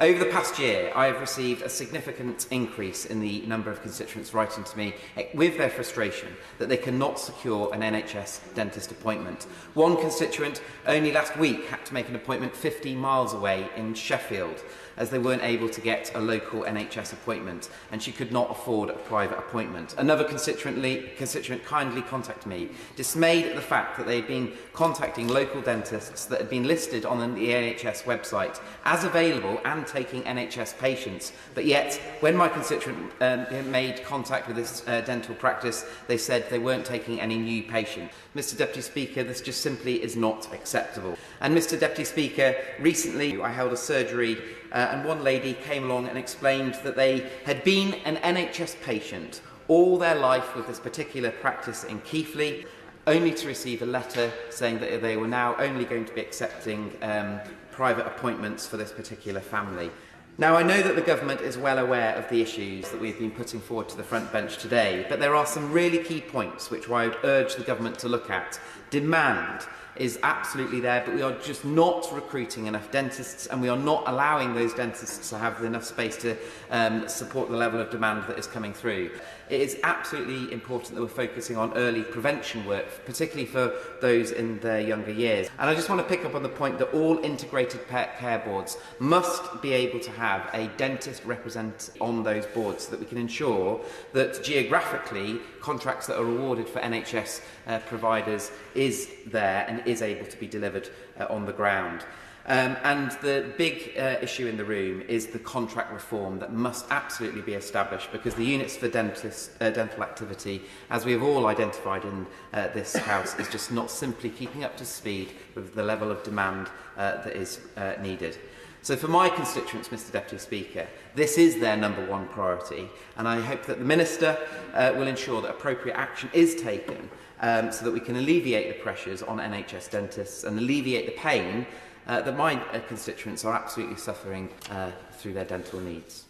Over the past year, I have received a significant increase in the number of constituents writing to me with their frustration that they cannot secure an NHS dentist appointment. One constituent only last week had to make an appointment 15 miles away in Sheffield, as they weren't able to get a local NHS appointment and she could not afford a private appointment. Another constituent kindly contacted me, dismayed at the fact that they had been contacting local dentists that had been listed on the NHS website as available and taking NHS patients, but yet when my constituent made contact with this dental practice, they said they weren't taking any new patients. Mr. Deputy Speaker, this just simply is not acceptable. And Mr. Deputy Speaker, recently I held a surgery and one lady came along and explained that they had been an NHS patient all their life with this particular practice in Keighley, only to receive a letter saying that they were now only going to be accepting private appointments for this particular family. Now, I know that the government is well aware of the issues that we've been putting forward to the front bench today, but there are some really key points which I would urge the government to look at. Demand is absolutely there, but we are just not recruiting enough dentists, and we are not allowing those dentists to have enough space to support the level of demand that is coming through. It is absolutely important that we're focusing on early prevention work, particularly for those in their younger years. And I just want to pick up on the point that all integrated care boards must be able to have a dentist representative on those boards so that we can ensure that geographically contracts that are awarded for NHS providers is there and is able to be delivered on the ground. And the big issue in the room is the contract reform that must absolutely be established, because the units for dental activity, as we have all identified in this House, is just not simply keeping up to speed with the level of demand that is needed. So for my constituents, Mr. Deputy Speaker, this is their number one priority, and I hope that the Minister will ensure that appropriate action is taken so that we can alleviate the pressures on NHS dentists and alleviate the pain that my constituents are absolutely suffering through their dental needs.